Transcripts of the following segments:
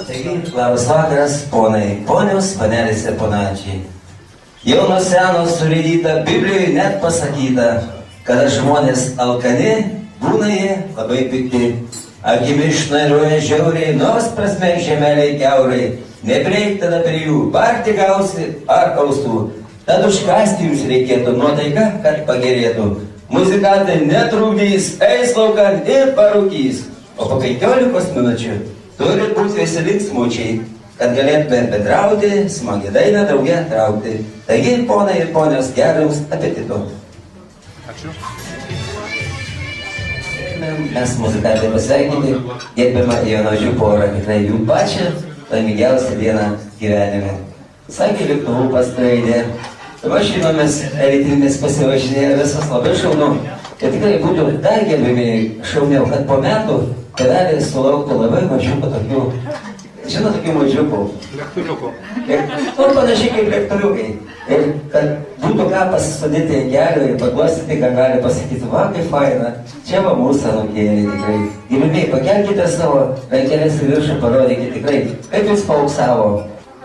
Taigi, labas vakaras, ponai, ponios, panelės ir ponačiai. Jau nuo seno surėdyta Biblijoje net pasakyta, kad žmonės alkani, būna jie labai pikti. Akimi išnairuoja žiauriai, nors prasme žemeliai kiaurai. Neprieik tada prie jų, barti gausi ar kaustų. Tad užkasti jums reikėtų nuotaika, kad pagerėtų. Muzikantai netrukdys, eis laukan ir parūkys. O po 15 minučių turi būti visi linksmučiai, kad galėtume bendrauti, smagi dainą drauge traukti. Taigi, ponai ir ponios, gero jums apetito. Ačiū. Mes muzikantai pasveikinti, gerbiamą jaunažių porą, tikrai jų pačią laimingiausią dieną gyvenime. Sakė lėktuvų paskraidė, mašinomis elitinėmis pasivažinėja, visas labai šaunu. Ir tikrai būtų dar gerbėmiai šauniau, kad po metų tėveliai sulauktų labai mažiukų tokių, žinot, tokių mažiukų. Lėktuviukų. Panašiai kaip lėktuviukai. Ir kad būtų ką pasisodinti ant kelio ir paglostyti, ką gali pasakyti, va, kaip faina, čia va mūsų anūkėlė tikrai. Gimimiai, pakelkite savo rankelės į viršų, parodykite tikrai, kaip jūs pauksavo.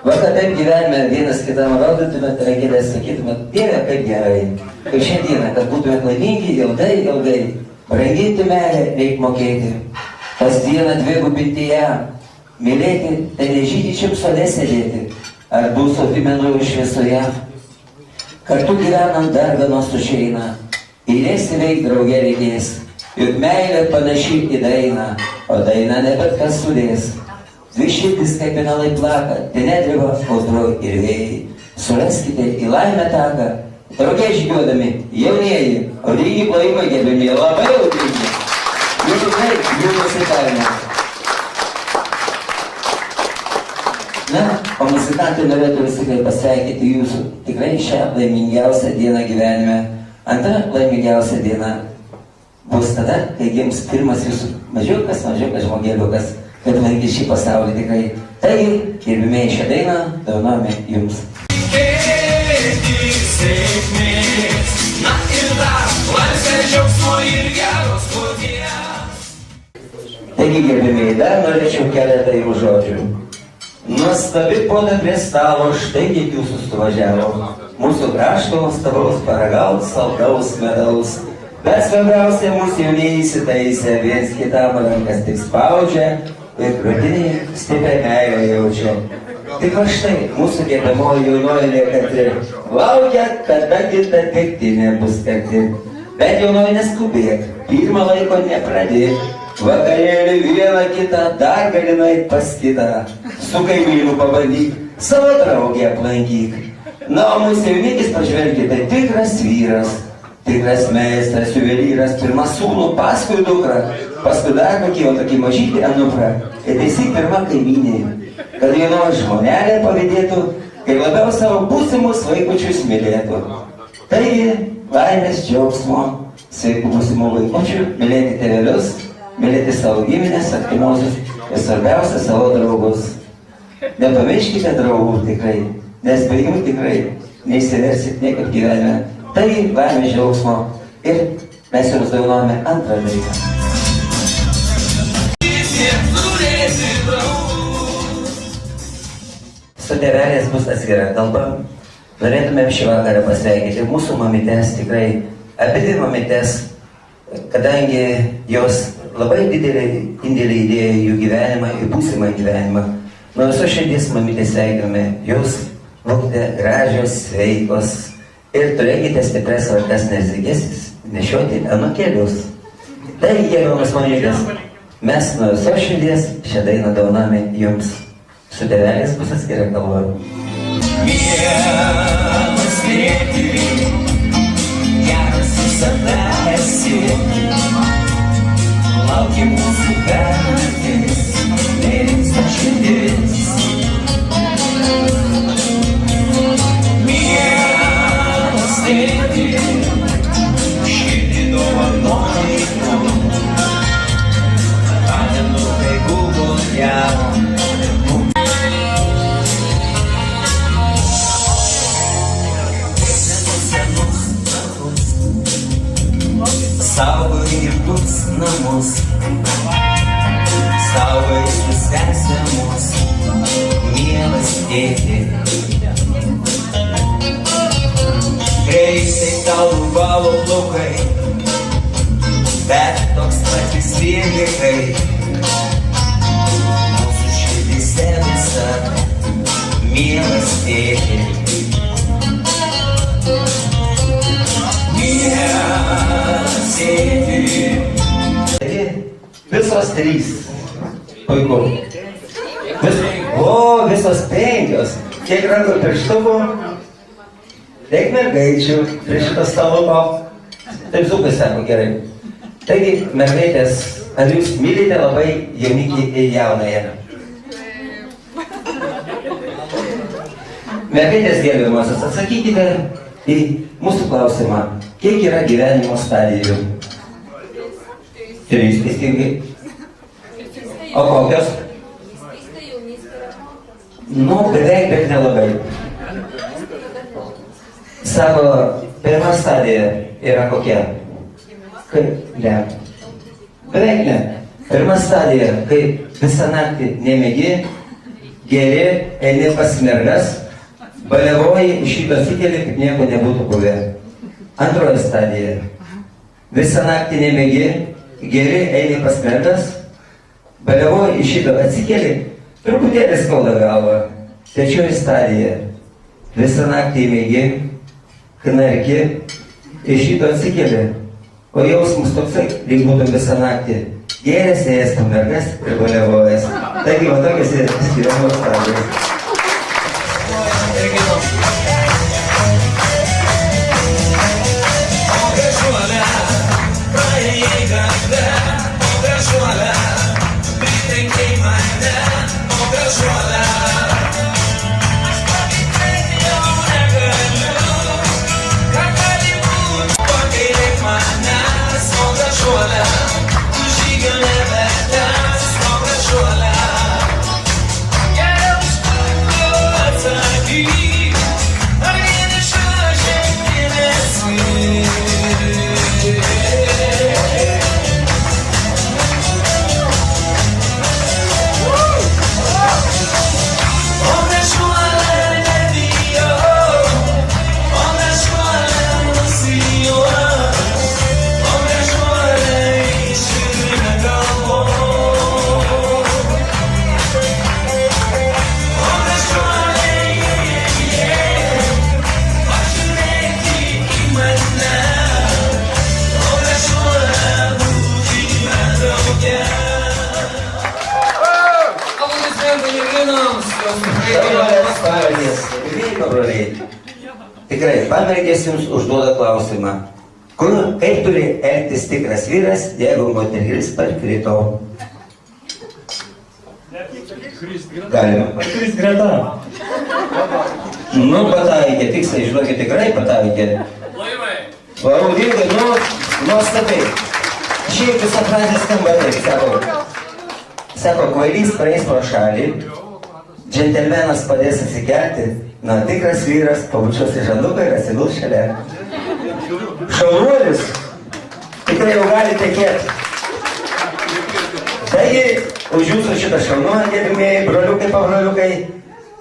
Va, kad taip gyvenime vienas kitam rodytumėt rankelės, sakytumėt, Dieve, kaip gerai. Kaip šiandieną, kad būtumėt laimingi ilgai, ilgai. Branginti meilę reik mokėti. Kasdieną dvigubinti ją. Mylėti, tai nežydičiam sode sėdėti. Ar dūsauti mėnulio šviesoje. Kartu gyvenant dar vienos užeina. Eilėsi veik drauge reikės. Juk meilė panaši į dainą, o dainą ne bet kas sudės. Dvi širdis kaip pinalai plaka, tai nedriba audroj ir vėjai. Suraskite į laimę taką, drauge žygiuodami jaunieji, audringi plojimai gerbiami, labai audringi. Jų tikrai jų nusipelnė. Na, o muzikantai norėtų vis tikrai pasveikinti jūsų tikrai šią laimingiausią dieną gyvenime. Antra laimingiausia diena bus tada, kai gims pirmas jūsų mažiukas žmogėliukas, kad lankys šį pasaulį tikrai. Taigi, gerbimieji, šią dainą dovanojame jums. Sėkmės, na ir dar laisvės džiaugsmo ir geros kloties. Taigi, gerbimieji, dar norėčiau keletą jų žodžių. Nuostabi poda prie stalo, štai kiek jūsų suvažiavo. Mūsų krašto nuostabaus paragaus, saldaus medaus. Bet svarbiausia, mūsų jaunieji įsitaisę, viens kitam rankas tik spaudžia ir krūtiniai stiprią meilę jaučia. Tik va štai, mūsų gerbiamoji jaunoji nekantri, laukia, kada kita degtinė bus karti. Bet jaunoji neskubėk, pirmą laiko nepradėk. Vakarėlį vieną kitą, dar galinai pas kitą. Su kaimynu pabandyk, savo draugę aplankyk. Na, o mūsų jaunikis pažvelkite, tikras vyras, tikras meistras, juvelyras, pirmą sūnų, paskui dukrą, paskui dar kokį, o tokį mažytį anuprą. Ir tiesiog pirma kaimynė, kad jaunoji žmonelė pavydėtų ir labiau savo būsimus vaikučius mylėtų. Taigi, laimės džiaugsmo, sveikų būsimų vaikučių, mylėti tėvelius, mylėti savo giminės, artimuosius ir svarbiausia savo draugus. Nepamirškite draugų tikrai, nes be jų tikrai neįsiversit niekad gyvenime. Tai laimės džiaugsmo ir mes jums dovanojame antrą dainą. Su tėvelės bus atskira kalba. Norėtumėm šį vakarą pasveikinti mūsų mamytes, tikrai abi mamytes, kadangi jos labai didelį indėlį įdėjo jų gyvenimą ir būsimą gyvenimą. Nuo viso širdies mamytės sveikiname, jūs būkite gražios, sveikos ir turėkite stiprias rankas, nes reikės nešioti anūkėlius. Taigi, gerbiamas mamytės, mes nuo viso širdies šią dainą dovanojame jums. Su tėvelės bus atskira kalba. Mielas tėti, geras visada esi. Lauki mūsų pernatis, nerimsta širdis. Mielas tėti, širdį dovanoji tu. Atinu tai buvo gero. Saugoj gimtus namus, saugoj sesę mus. dėti. Greitai tau valo plaukai, bet toks patys vyrikai. Mūsų širdyse visada mielas tėti. Mielas tėti. Taigi, visos trys. Puiku. Visos penkios. Kiek rankų pirštukų? Tiek mergaičių prie šito stalo. Taip zukai sako gerai. Taigi, mergaitės, ar jūs mylite labai jaunikį ir jaunąją? Mergaitės gerbiamosios, atsakykite į mūsų klausimą. Kiek yra gyvenimo stadijų? 3 teisingai. O kokios? Nu, beveik, bet nelabai. Sako, pirma stadija yra kokia? Ne. Beveik ne. Pirma stadija, kai visą naktį nemiegi, geri, eini pas mergas, baliavoji, iš ryto atsikeli, kaip nieko nebūtų buvę. Antroji stadija. Visą naktį nemiegi, geri, eini pas mergas, baliavoji, iš ryto atsikeli, truputėlį skauda galva. Trečioji stadija. Visą naktį miegi, knarki, iš ryto atsikeli. O jausmas toksai, lyg būtum visą naktį. Gėrės, ėjęs tam mergas ir baliavojas. Taigi, va tokias ir skiriamos stadijos. Tikrai, pamergės jums užduoda klausimą. Kaip turi elgtis tikras vyras, jeigu moteris parkrito? Galima. Krist greta. Nu, pataikė, tiksliai, žinokit, tikrai pataikė. Vaudingai, nuostabiai. Šiaip visą frazę skamba taip, sako, kvailys praeis pro šalį, džentelmenas padės atsikelti, na, tikras vyras pabučiuos į žanduką ir atsiguls šalia. Šaunuolis, tikrai jau gali tekėti. Taigi, už jūsų šitą šaunuolį, gerbimieji, broliukai, pabroliukai,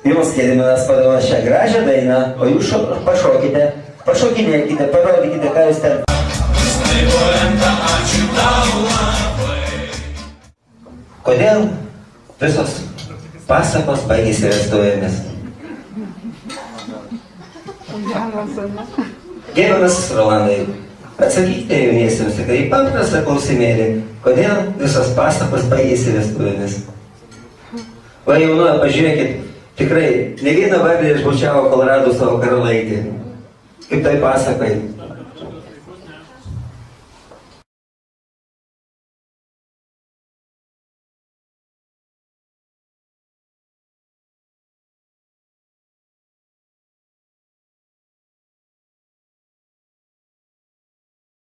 jums Gediminas padovanojo šią gražią dainą, o jūs pašokite, pašokinėkite, parodykite, ką jūs ten. Kodėl visos pasakos baigėsi vestuvėmis? Gerbiamas Rolandai, atsakykite jauniesiems tikrai paprastą klausimėlį, kodėl visos pasakos baigėsi vestuvėmis? Va jaunuoja, pažiūrėkit, tikrai, ne vieną vardą išbučiavo, kol rado savo karalaitį. Kaip tai pasakai,